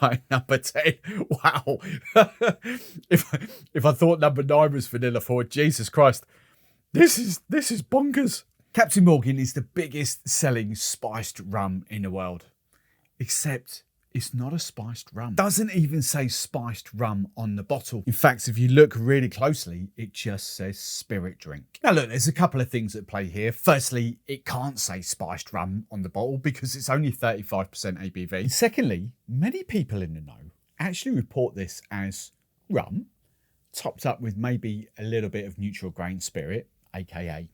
Right, number 10. Wow. if I thought number 9 was vanilla forward, Jesus Christ. This is bonkers. Captain Morgan is the biggest selling spiced rum in the world. Except it's not a spiced rum. It doesn't even say spiced rum on the bottle. In fact, if you look really closely, it just says spirit drink. Now look, there's a couple of things at play here. Firstly, it can't say spiced rum on the bottle because it's only 35% ABV. And secondly, many people in the know actually report this as rum, topped up with maybe a little bit of neutral grain spirit, aka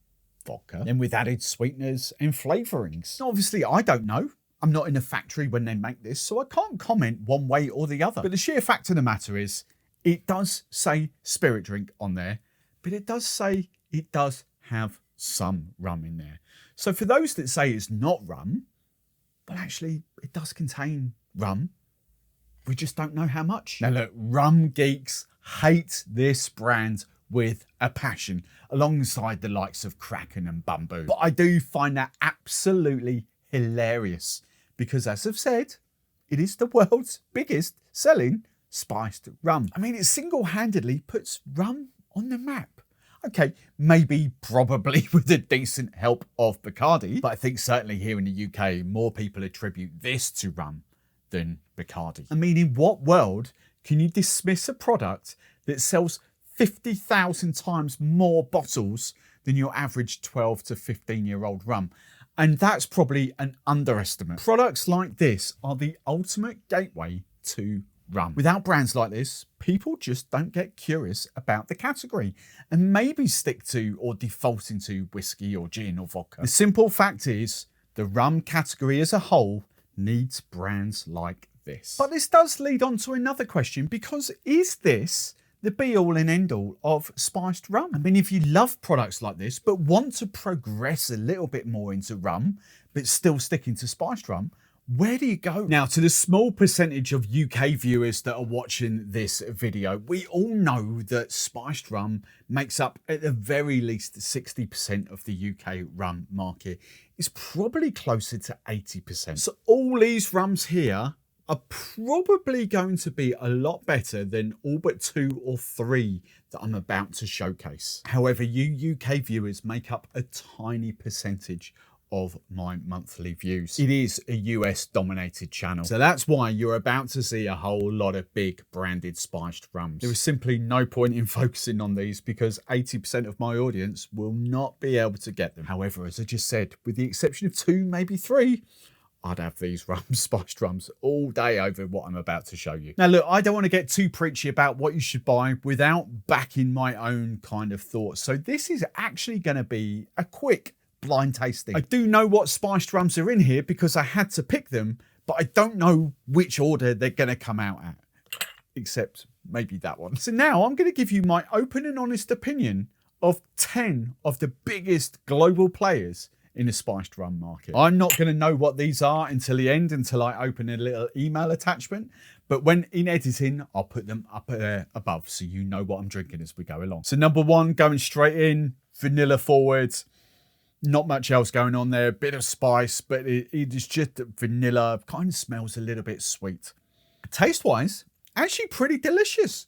vodka, then with added sweeteners and flavourings. Now, obviously, I don't know. I'm not in the factory when they make this, so I can't comment one way or the other. But the sheer fact of the matter is, it does say spirit drink on there, but it does say it does have some rum in there. So for those that say it's not rum, well, actually, it does contain rum. We just don't know how much. Now look, rum geeks hate this brand with a passion, alongside the likes of Kraken and Bumbu. But I do find that absolutely hilarious because, as I've said, it is the world's biggest selling spiced rum. I mean, it single-handedly puts rum on the map. Okay, maybe probably with the decent help of Bacardi, but I think certainly here in the UK, more people attribute this to rum than Bacardi. I mean, in what world can you dismiss a product that sells 50,000 times more bottles than your average 12 to 15-year-old rum? And that's probably an underestimate. Products like this are the ultimate gateway to rum. Without brands like this, people just don't get curious about the category and maybe stick to or default into whiskey or gin or vodka. The simple fact is, the rum category as a whole needs brands like this. But this does lead on to another question, because is this the be-all and end-all of spiced rum? I mean, if you love products like this but want to progress a little bit more into rum but still sticking to spiced rum, where do you go? Now, to the small percentage of UK viewers that are watching this video, we all know that spiced rum makes up at the very least 60% of the UK rum market. It's probably closer to 80%. So all these rums here are probably going to be a lot better than all but 2 or 3 that I'm about to showcase. However, you UK viewers make up a tiny percentage of my monthly views. It is a US dominated channel, so that's why you're about to see a whole lot of big branded spiced rums. There is simply no point in focusing on these because 80% of my audience will not be able to get them. However, as I just said, with the exception of 2, maybe 3, I'd have these rums, spiced rums, all day over what I'm about to show you. Now look, I don't want to get too preachy about what you should buy without backing my own kind of thoughts. So this is actually going to be a quick blind tasting. I do know what spiced rums are in here because I had to pick them, but I don't know which order they're going to come out at, except maybe that one. So now I'm going to give you my open and honest opinion of 10 of the biggest global players in the spiced rum market. I'm not going to know what these are until the end, until I open a little email attachment. But when in editing, I'll put them up there above so you know what I'm drinking as we go along. So number 1, going straight in, vanilla forward. Not much else going on there. A bit of spice, but it is just vanilla. Kind of smells a little bit sweet. Taste-wise, actually pretty delicious.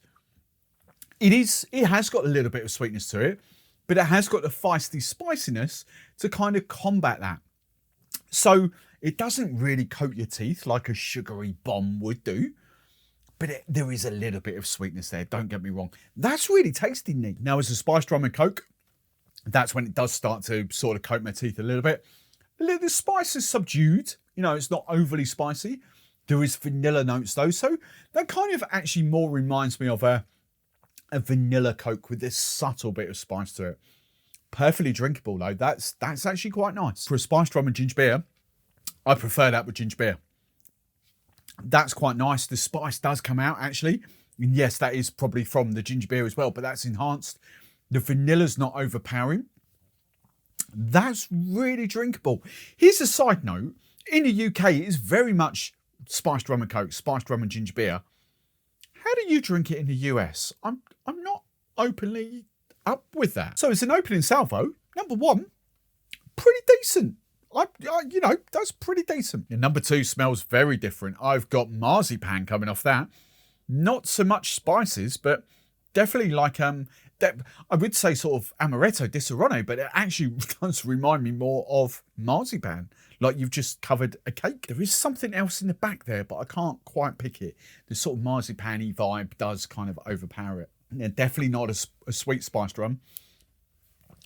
It has got a little bit of sweetness to it, but it has got the feisty spiciness to kind of combat that. So it doesn't really coat your teeth like a sugary bomb would do, but there is a little bit of sweetness there, don't get me wrong. That's really tasty, neat. Now, as a spiced rum and coke, that's when it does start to sort of coat my teeth a little bit. The spice is subdued, you know, it's not overly spicy. There is vanilla notes though, so that kind of actually more reminds me of a vanilla coke with this subtle bit of spice to it. Perfectly drinkable though. That's actually quite nice. For a spiced rum and ginger beer, I prefer that with ginger beer. That's quite nice. The spice does come out actually. And yes, that is probably from the ginger beer as well, but that's enhanced. The vanilla's not overpowering. That's really drinkable. Here's a side note. In the UK, it is very much spiced rum and coke, spiced rum and ginger beer. How do you drink it in the US? I'm not openly up with that. So as an opening salvo, number 1, pretty decent. you know, that's pretty decent. And number 2 smells very different. I've got marzipan coming off that. Not so much spices, but definitely like I would say sort of amaretto di serrano, but it actually does remind me more of marzipan, like you've just covered a cake. There is something else in the back there, but I can't quite pick it. The sort of marzipan-y vibe does kind of overpower it. Yeah, definitely not a sweet spiced rum.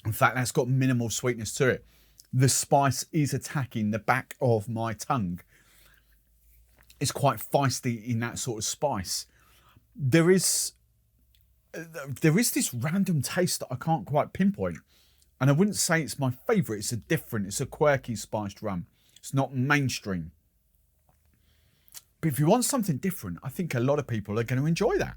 In fact, that's got minimal sweetness to it. The spice is attacking the back of my tongue. It's quite feisty in that sort of spice. There is this random taste that I can't quite pinpoint. And I wouldn't say it's my favourite. It's a quirky spiced rum. It's not mainstream. But if you want something different, I think a lot of people are going to enjoy that.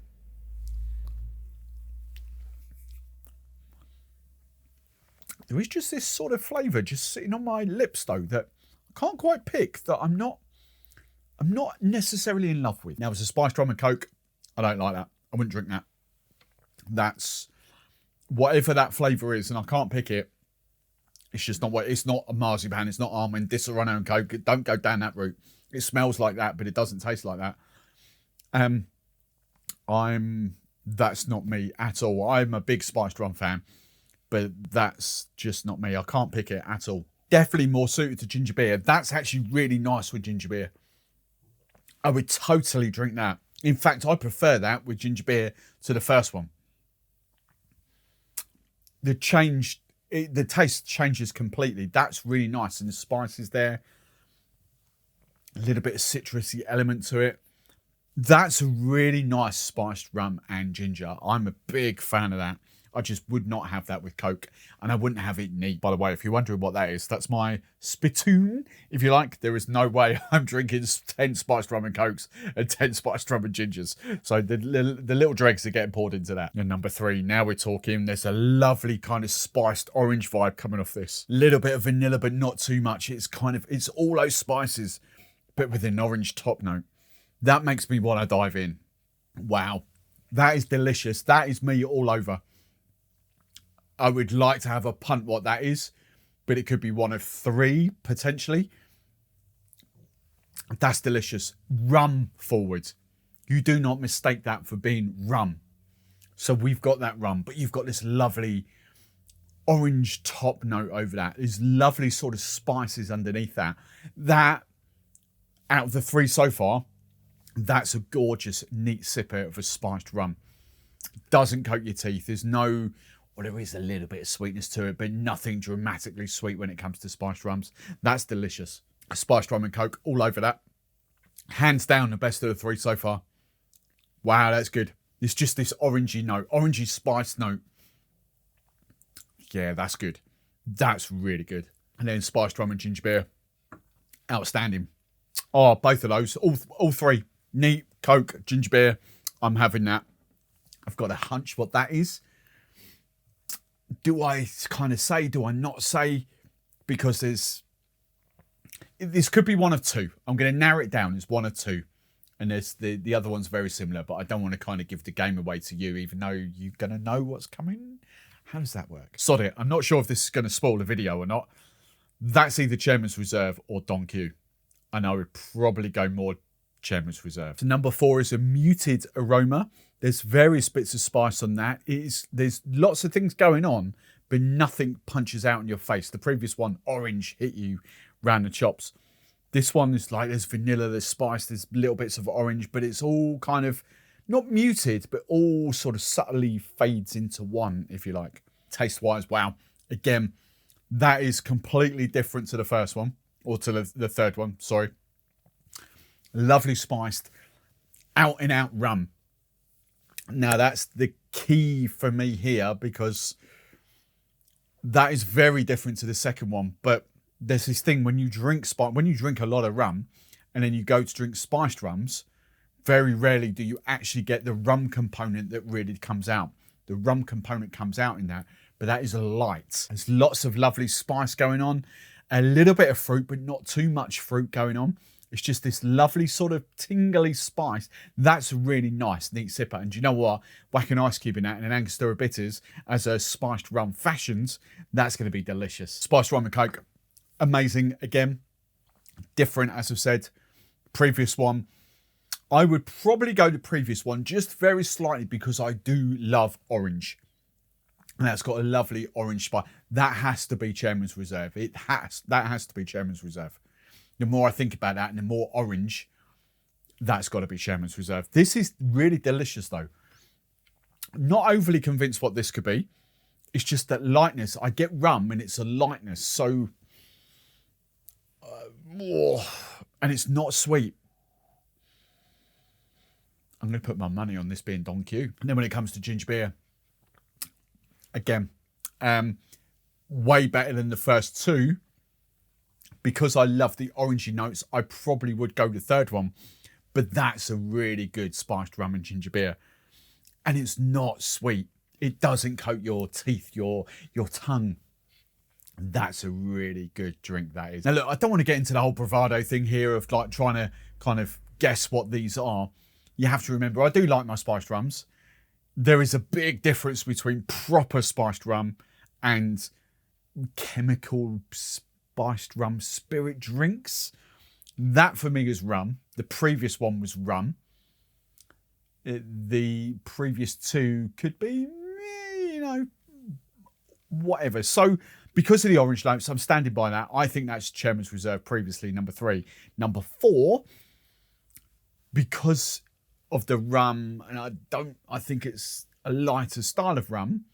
There is just this sort of flavour just sitting on my lips though that I can't quite pick, that I'm not necessarily in love with. Now, as a spiced rum and coke, I don't like that. I wouldn't drink that. That's whatever that flavour is, and I can't pick it. It's just not what. It's not a marzipan. It's not almond, di serrano and coke. Don't go down that route. It smells like that, but it doesn't taste like that. That's not me at all. I'm a big spiced rum fan, but that's just not me. I can't pick it at all. Definitely more suited to ginger beer. That's actually really nice with ginger beer. I would totally drink that. In fact, I prefer that with ginger beer to the first one. The taste changes completely. That's really nice. And the spice is there. A little bit of citrusy element to it. That's a really nice spiced rum and ginger. I'm a big fan of that. I just would not have that with coke, and I wouldn't have it neat. By the way, if you're wondering what that is, that's my spittoon, if you like. There is no way I'm drinking 10 spiced rum and cokes and 10 spiced rum and gingers. So the little dregs are getting poured into that. And number 3, now we're talking. There's a lovely kind of spiced orange vibe coming off this. Little bit of vanilla, but not too much. It's all those spices, but with an orange top note. That makes me want to dive in. Wow. That is delicious. That is me all over. I would like to have a punt what that is, but it could be one of 3 potentially. That's delicious. Rum forward. You do not mistake that for being rum. So we've got that rum, but you've got this lovely orange top note over that. There's lovely sort of spices underneath that. That, out of the 3 so far, that's a gorgeous, neat sipper of a spiced rum. Doesn't coat your teeth. There's no... Well, there is a little bit of sweetness to it, but nothing dramatically sweet when it comes to spiced rums. That's delicious. Spiced rum and coke all over that. Hands down, the best of the 3 so far. Wow, that's good. It's just this orangey note, orangey spice note. Yeah, that's good. That's really good. And then spiced rum and ginger beer. Outstanding. Oh, both of those. All 3. Neat, coke, ginger beer. I'm having that. I've got a hunch what that is. Do I kind of say, do I not say? Because this could be one of 2. I'm going to narrow it down. It's one of 2. And there's the other one's very similar, but I don't want to kind of give the game away to you, even though you're going to know what's coming. How does that work? Sod it. I'm not sure if this is going to spoil the video or not. That's either Chairman's Reserve or Don Q. And I would probably go more Chairman's Reserve. So number 4 is a muted aroma. There's various bits of spice on that. There's lots of things going on, but nothing punches out in your face. The previous one, orange, hit you round the chops. This one is like there's vanilla, there's spice, there's little bits of orange, but it's all kind of not muted, but all sort of subtly fades into one, if you like. Taste-wise, wow. Again, that is completely different to the first one, or to the third one, sorry. Lovely spiced, out-and-out rum. Now, that's the key for me here, because that is very different to the second one. But there's this thing when you drink a lot of rum and then you go to drink spiced rums, very rarely do you actually get the rum component that really comes out. The rum component comes out in that, but that is light. There's lots of lovely spice going on, a little bit of fruit, but not too much fruit going on. It's just this lovely sort of tingly spice. That's a really nice, neat sipper. And do you know what? Whack an ice cube in that and an Angostura bitters as a spiced rum fashions, that's going to be delicious. Spiced rum and coke, amazing. Again, different, as I've said. Previous one, I would probably go the previous one just very slightly because I do love orange. And that's got a lovely orange spice. That has to be Chairman's Reserve. That has to be Chairman's Reserve. The more I think about that and the more orange, that's got to be Chairman's Reserve. This is really delicious though. Not overly convinced what this could be. It's just that lightness. I get rum and it's a lightness. So, and it's not sweet. I'm going to put my money on this being Don Q. And then when it comes to ginger beer, again, way better than the first two. Because I love the orangey notes, I probably would go the third one. But that's a really good spiced rum and ginger beer. And it's not sweet. It doesn't coat your teeth, your tongue. That's a really good drink, that is. Now, look, I don't want to get into the whole bravado thing here of like trying to kind of guess what these are. You have to remember, I do like my spiced rums. There is a big difference between proper spiced rum and chemical spiced rum spirit drinks. That for me is rum. The previous one was rum. The previous two could be, you know, whatever. So because of the orange notes, I'm standing by that. I think that's Chairman's Reserve previously, number 3. Number 4, because of the rum, and I think it's a lighter style of rum,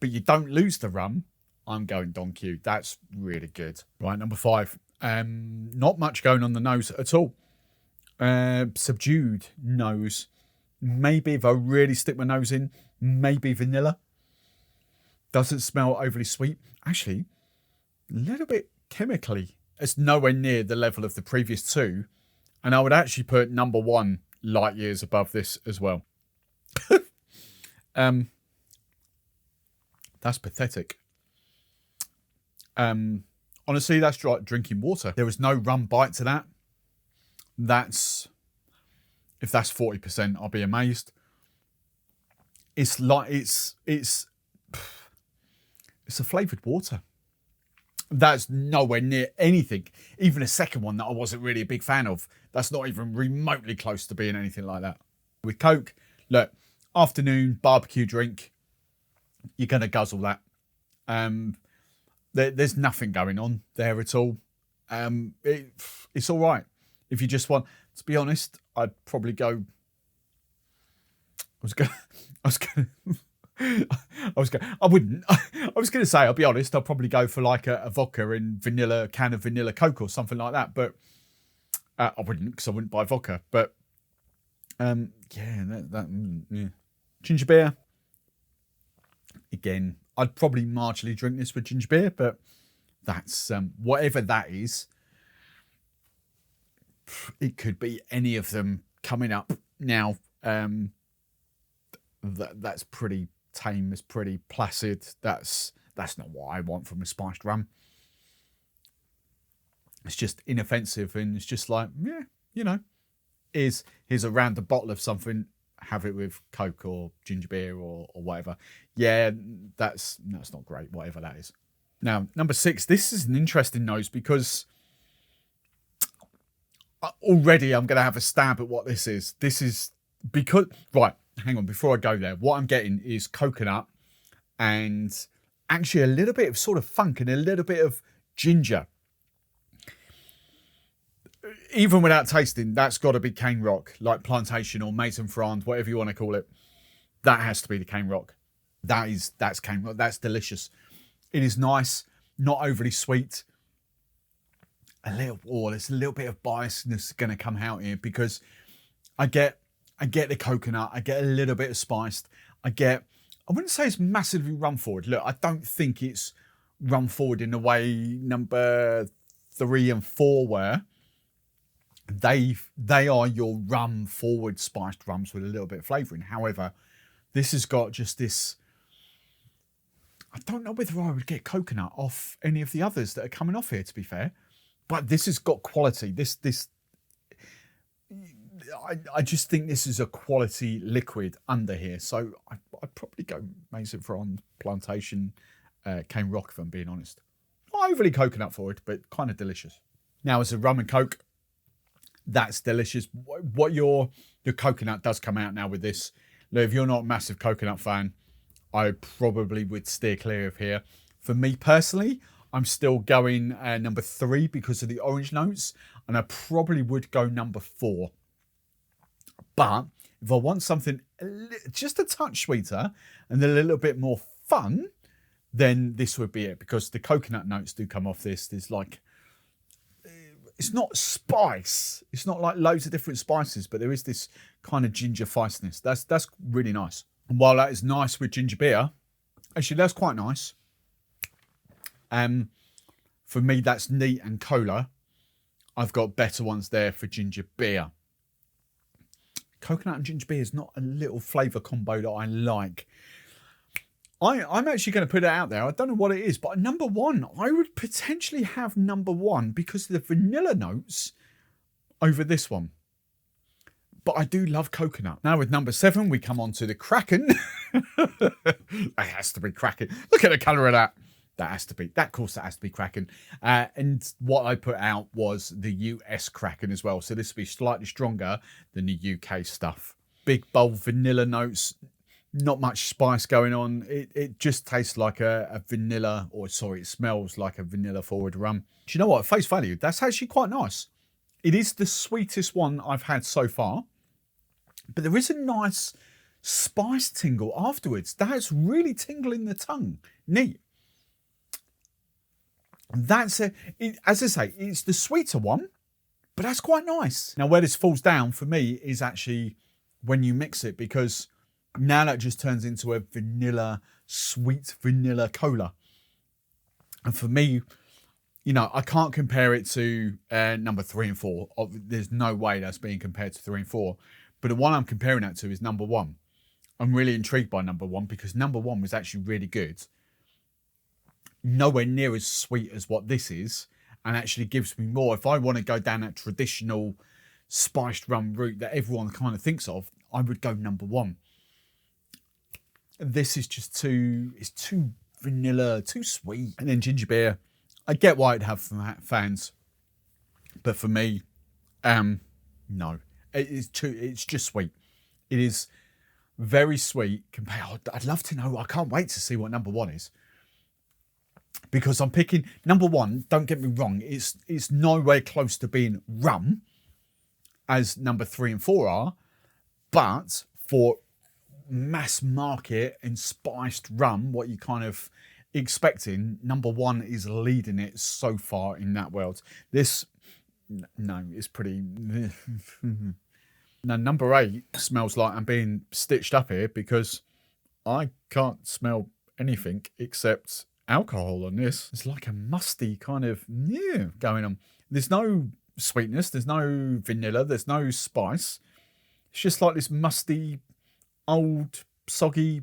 but you don't lose the rum, I'm going Don Q. That's really good. Right, number 5. Not much going on the nose at all. Subdued nose. Maybe if I really stick my nose in, maybe vanilla. Doesn't smell overly sweet. Actually, a little bit chemically. It's nowhere near the level of the previous two. And I would actually put number 1 light years above this as well. That's pathetic. Honestly, that's like drinking water. There was no rum bite to that. If that's 40%, I'll be amazed. It's like it's a flavoured water. That's nowhere near anything. Even a second one that I wasn't really a big fan of. That's not even remotely close to being anything like that. With Coke, look, afternoon barbecue drink, you're going to guzzle that. There's nothing going on there at all. It's all right. If you just want, to be honest, I'd probably go. I was going to say, I'll be honest, I'll probably go for like a vodka and can of vanilla Coke or something like that. But I wouldn't, because I wouldn't buy vodka. But yeah. Ginger beer. Again, I'd probably marginally drink this with ginger beer, but that's whatever that is. It could be any of them coming up now. That's pretty tame. It's pretty placid. That's not what I want from a spiced rum. It's just inoffensive, and it's just like, yeah, you know, here's a random bottle of something. Have it with Coke or ginger beer or whatever. Yeah, that's not great. Whatever that is. Now, number 6. This is an interesting nose because already I'm going to have a stab at what this is. This is because, right, hang on, before I go there, what I'm getting is coconut and actually a little bit of sort of funk and a little bit of ginger. Even without tasting, that's got to be Canerock, like Plantation or Maison France, whatever you want to call it. That has to be the Canerock. That's Canerock. That's delicious. It is nice, not overly sweet. There's a little bit of biasness going to come out here because I get the coconut. I get a little bit of spiced. I wouldn't say it's massively rum forward. Look, I don't think it's rum forward in the way number 3 and 4 were. They are your rum forward spiced rums with a little bit of flavouring. However, this has got just this. I don't know whether I would get coconut off any of the others that are coming off here, to be fair. But this has got quality. I just think this is a quality liquid under here. So I'd probably go Maison France, Plantation, Canerock, if I'm being honest. overly coconut forward, but kind of delicious. Now, as a rum and coke, that's delicious. What your coconut does come out now with this. Now, if you're not a massive coconut fan, I probably would steer clear of here. For me personally, I'm still going number 3 because of the orange notes, and I probably would go number 4. But if I want something just a touch sweeter and a little bit more fun, then this would be it, because the coconut notes do come off this. There's like, it's not spice. It's not like loads of different spices, but there is this kind of ginger feistiness. That's really nice. And while that is nice with ginger beer, actually that's quite nice. For me, that's neat and cola. I've got better ones there for ginger beer. Coconut and ginger beer is not a little flavour combo that I like. I'm actually going to put it out there. I don't know what it is, but number 1, I would potentially have number 1 because of the vanilla notes over this one. But I do love coconut. Now with number 7, we come on to the Kraken. That has to be Kraken. Look at the colour of that. That has to be, of course, that has to be Kraken. And what I put out was the US Kraken as well. So this will be slightly stronger than the UK stuff. Big, bold vanilla notes. Not much spice going on. It just tastes like a vanilla, or sorry, it smells like a vanilla forward rum. Do you know what? At face value, that's actually quite nice. It is the sweetest one I've had so far. But there is a nice spice tingle afterwards. That's really tingling the tongue. Neat. That's as I say, it's the sweeter one, but that's quite nice. Now, where this falls down for me is actually when you mix it, because now that just turns into a vanilla, sweet vanilla cola. And for me, you know, I can't compare it to number 3 and 4. There's no way that's being compared to 3 and 4. But the one I'm comparing that to is number 1. I'm really intrigued by number 1 because number 1 was actually really good. Nowhere near as sweet as what this is, and actually gives me more. If I want to go down that traditional spiced rum route that everyone kind of thinks of, I would go number 1. This is just it's too vanilla, too sweet. And then ginger beer, I get why it'd have fans, but for me, no. It's just sweet. It is very sweet. I'd love to know. I can't wait to see what number 1 is. Because I'm picking number 1, don't get me wrong, it's nowhere close to being rum as number 3 and 4 are, but for mass market and spiced rum, what you kind of expecting, number 1 is leading it so far in that world. This, no, it's pretty. Now, number 8 smells like I'm being stitched up here because I can't smell anything except alcohol on this. It's like a musty kind of going on. There's no sweetness, there's no vanilla, there's no spice. It's just like this musty, old, soggy,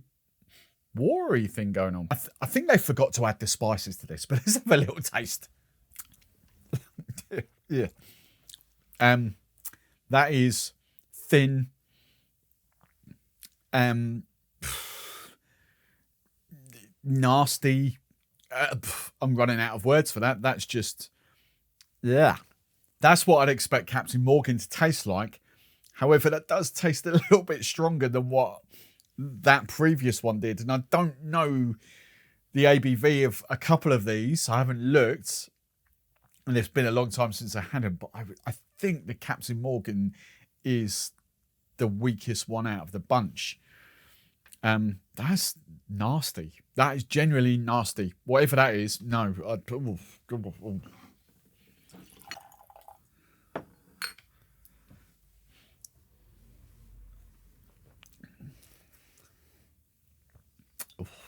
watery thing going on. I think they forgot to add the spices to this, but let's have a little taste. Yeah. That is thin. Nasty. I'm running out of words for that. That's just, yeah. That's what I'd expect Captain Morgan to taste like. However, that does taste a little bit stronger than what that previous one did. And I don't know the ABV of a couple of these. I haven't looked. And it's been a long time since I had them. But I think the Captain Morgan is the weakest one out of the bunch. That's nasty. That is genuinely nasty. Whatever that is, no. Oh,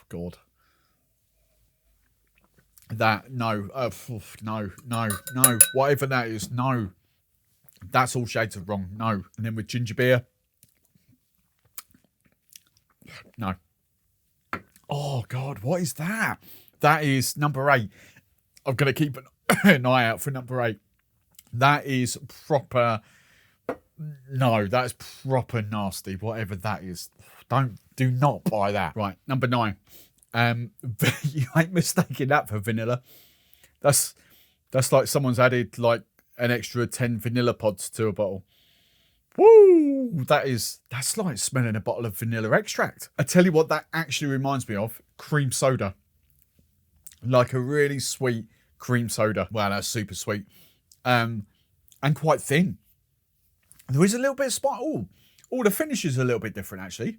God. That, no. No. Whatever that is, no. That's all shades of wrong. No. And then with ginger beer, no. Oh, God, what is that? That is number 8. I'm going to keep an eye out for number 8. That is proper. No, that's proper nasty. Whatever that is. Do not buy that. Right, number 9. You ain't mistaking that for vanilla. That's like someone's added like an extra 10 vanilla pods to a bottle. Woo! That's like smelling a bottle of vanilla extract. I tell you what that actually reminds me of, cream soda. Like a really sweet cream soda. Wow, that's super sweet. And quite thin. There is a little bit of spice. Oh, the finish is a little bit different actually.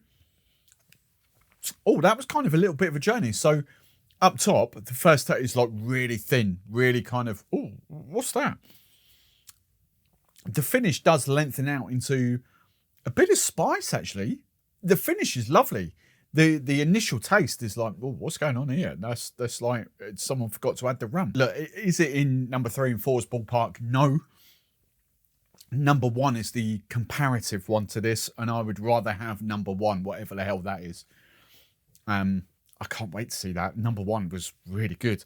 Oh, that was kind of a little bit of a journey. So up top, the first taste is like really thin, really kind of, oh, what's that? The finish does lengthen out into a bit of spice actually. The finish is lovely. The initial taste is like, oh, what's going on here? That's like someone forgot to add the rum. Look, is it in number 3 and 4's ballpark? No. Number 1 is the comparative one to this, and I would rather have number 1, whatever the hell that is. I can't wait to see that. Number 1 was really good.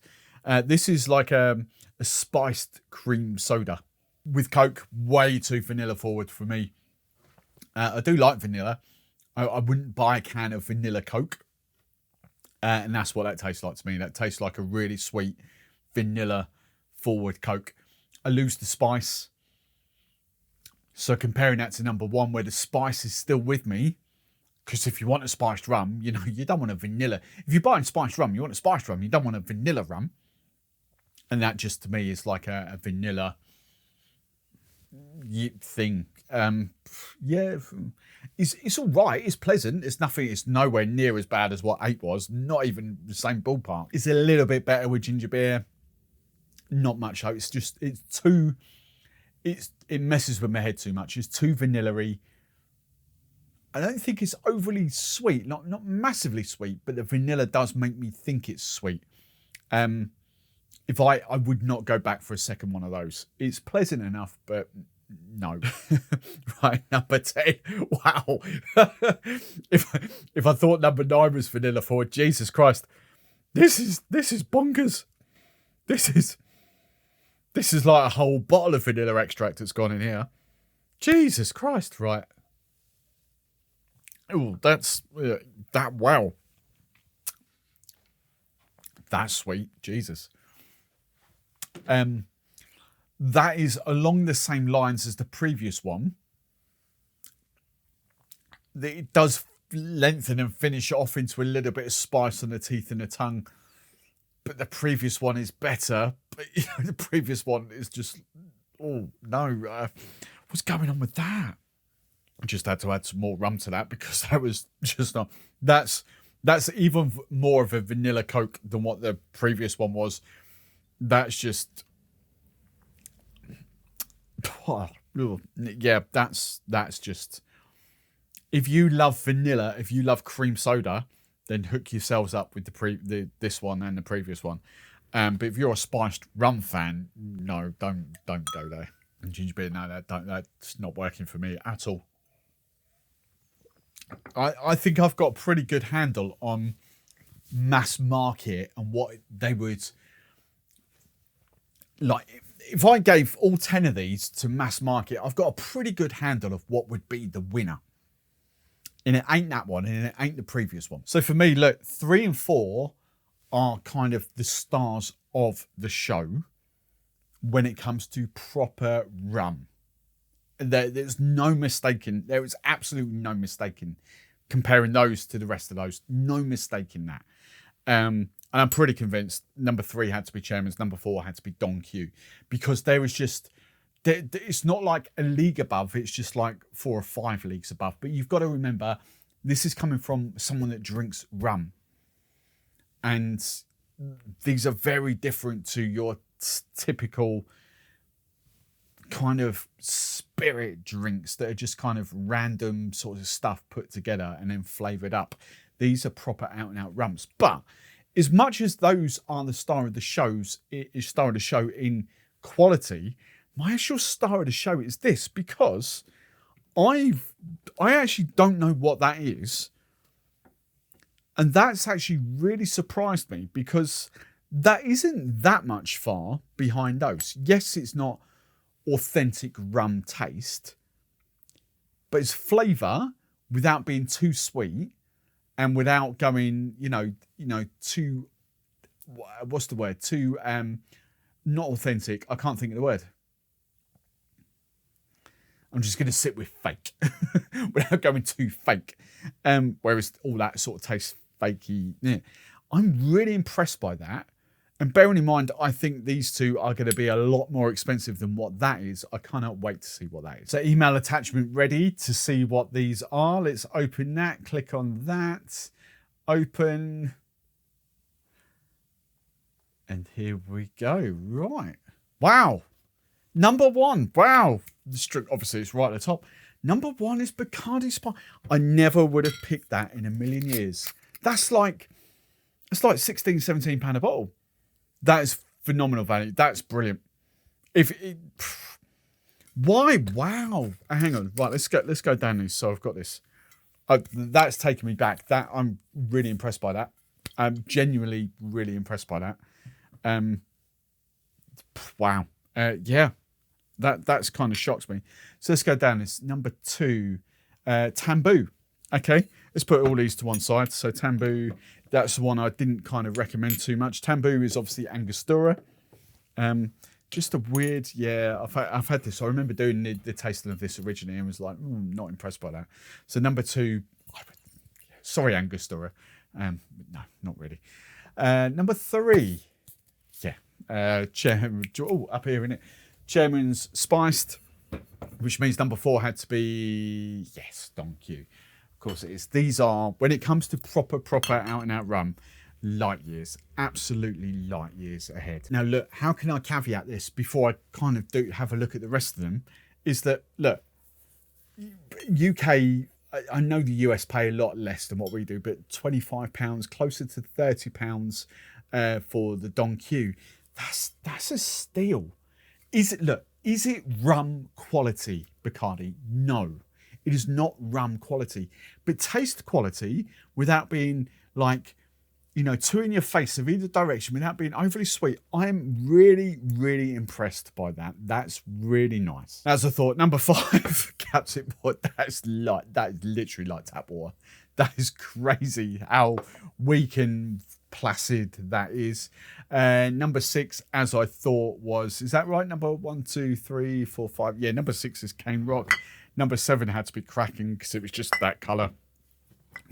This is like a spiced cream soda with Coke. Way too vanilla forward for me. I do like vanilla. I wouldn't buy a can of vanilla Coke. And that's what that tastes like to me. That tastes like a really sweet vanilla forward Coke. I lose the spice. So comparing that to number 1, where the spice is still with me, because if you want a spiced rum, you know, you don't want a vanilla. If you're buying spiced rum, you want a spiced rum. You don't want a vanilla rum. And that just to me is like a vanilla thing. Yeah, it's all right. It's pleasant. It's nothing. It's nowhere near as bad as what 8 was. Not even the same ballpark. It's a little bit better with ginger beer. Not much though. It's just it messes with my head too much. It's too vanilla-y. I don't think it's overly sweet, not massively sweet, but the vanilla does make me think it's sweet. If I would not go back for a second one of those. It's pleasant enough, but no. Right, number 10. Wow. if I thought number 9 was vanilla forward, Jesus Christ, this is bonkers. This is like a whole bottle of vanilla extract that's gone in here. Jesus Christ, right. Oh, that's that. Wow, that's sweet. Jesus. That is along the same lines as the previous one. It does lengthen and finish off into a little bit of spice on the teeth and the tongue, but the previous one is better. But you know, the previous one is just, oh no, what's going on with that? I just had to add some more rum to that because that was just not. That's even more of a vanilla Coke than what the previous one was. That's just, yeah. That's just. If you love vanilla, if you love cream soda, then hook yourselves up with this one and the previous one. But if you're a spiced rum fan, no, don't go there. And ginger beer, no, that's not working for me at all. I think I've got a pretty good handle on mass market and what they would like. If I gave all 10 of these to mass market, I've got a pretty good handle of what would be the winner. And it ain't that one, and it ain't the previous one. So for me, look, 3 and 4 are kind of the stars of the show when it comes to proper rum. There's no mistaking. There is absolutely no mistaking comparing those to the rest of those. No mistaking that. And I'm pretty convinced number 3 had to be Chairman's, number 4 had to be Don Q, because there was just, it's not like a league above. It's just like 4 or 5 leagues above. But you've got to remember, this is coming from someone that drinks rum, and these are very different to your typical kind of spirit drinks that are just kind of random sort of stuff put together and then flavoured up. These are proper out and out rums. But as much as those are the star of the show in quality, my actual star of the show is this, because I actually don't know what that is. And that's actually really surprised me, because that isn't that much far behind those. Yes, it's not authentic rum taste, but it's flavour without being too sweet and without going, too, what's the word? Too not authentic. I can't think of the word. I'm just going to sit with fake without going too fake. Whereas all that sort of tastes fakey. Yeah. I'm really impressed by that. And bearing in mind, I think these two are going to be a lot more expensive than what that is. I cannot wait to see what that is. So email attachment ready to see what these are. Let's open that. Click on that. Open. And here we go. Right. Wow. Number one. Wow. Obviously, it's right at the top. Number one is Bacardi Spice. I never would have picked that in a million years. It's like 16, 17 pound a bottle. That is phenomenal value. That's brilliant. Why? Wow. Hang on. Right, let's go down this. So I've got this. That's taken me back. That I'm really impressed by that. I'm genuinely really impressed by that. Wow. Yeah. That's kind of shocks me. So let's go down this. Number two, Tamboo. Okay, let's put all these to one side. So Tamboo, that's the one I didn't kind of recommend too much. Tamboo is obviously Angostura. Just a weird, yeah, I've had this. I remember doing the tasting of this originally and was like, not impressed by that. So number two, sorry, Angostura. No, not really. Number three, yeah, up here in it. Chairman's Spiced, which means number four had to be, yes, Don Q. Of course it is. These are, when it comes to proper out and out rum, light years, absolutely light years ahead. Now look, how can I caveat this before I kind of have a look at the rest of them, is that, look, UK, I know the US pay a lot less than what we do, but £25, closer to £30 for the Don Q, that's a steal. Is it rum quality, Bacardi? No, it is not rum quality, but taste quality without being like, you know, too in your face of either direction, without being overly sweet. I'm really, really impressed by that. That's really nice. As I thought, number five, Captain Port. That is literally like tap water. That is crazy how weak and placid that is. Number six, as I thought, is that right? Number 1, 2, 3, 4, 5. Yeah, number 6 is Canerock. Number 7 had to be Kraken because it was just that colour.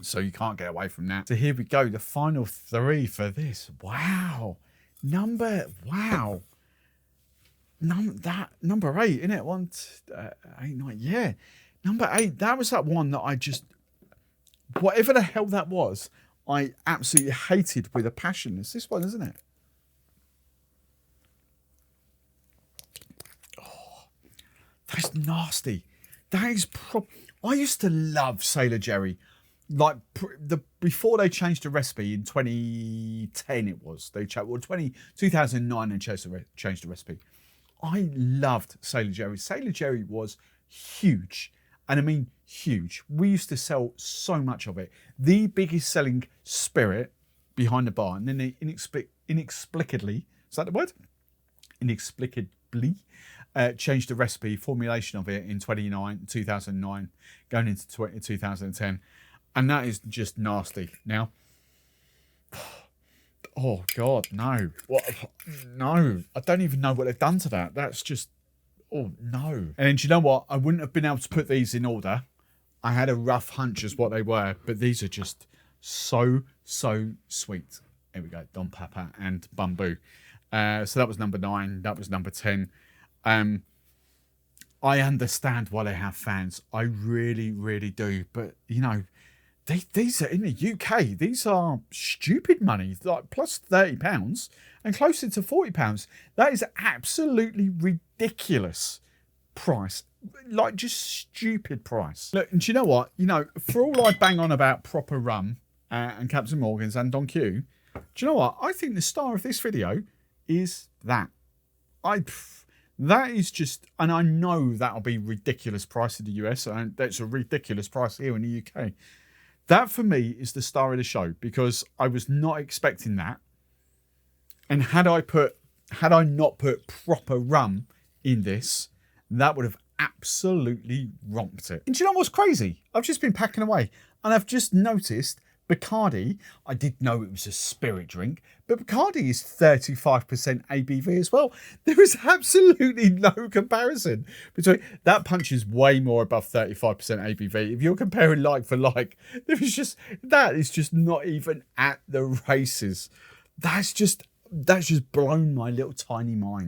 So you can't get away from that. So here we go. The final 3 for this. Wow. Number 8, isn't it? 1, 8, 9. Yeah. Number 8. That was that one that I just, whatever the hell that was, I absolutely hated with a passion. It's this one, isn't it? Oh, that's nasty. That is I used to love Sailor Jerry. Like before they changed the recipe in 2010, it was. 2009 and changed the recipe. I loved Sailor Jerry. Sailor Jerry was huge. And I mean huge. We used to sell so much of it. The biggest selling spirit behind the bar. And then they inexplicably, is that the word? Inexplicably changed the recipe, formulation of it in 2009, going into 2010. And that is just nasty. Now, oh God, no. What? No, I don't even know what they've done to that. That's just, oh no. And do you know what? I wouldn't have been able to put these in order. I had a rough hunch as what they were, but these are just so sweet. Here we go, Don Papa and Bumbu. So that was number 9. That was number 10. I understand why they have fans. I really, really do. But, you know, these are in the UK. These are stupid money, like plus £30 and closer to £40. That is absolutely ridiculous price. Like just stupid price. Look, and do you know what? You know, for all I bang on about proper rum and Captain Morgan's and Don Q, do you know what? I think the star of this video is that. That is just, and I know that'll be ridiculous price in the US, and that's a ridiculous price here in the UK. That for me is the star of the show because I was not expecting that. And had I not put proper rum in this, that would have absolutely romped it. And do you know what's crazy? I've just been packing away and I've just noticed Bacardi, I did know it was a spirit drink, but Bacardi is 35% ABV as well. There is absolutely no comparison between that. Punches way more above 35% ABV. If you're comparing like for like, that is just not even at the races. That's just blown my little tiny mind.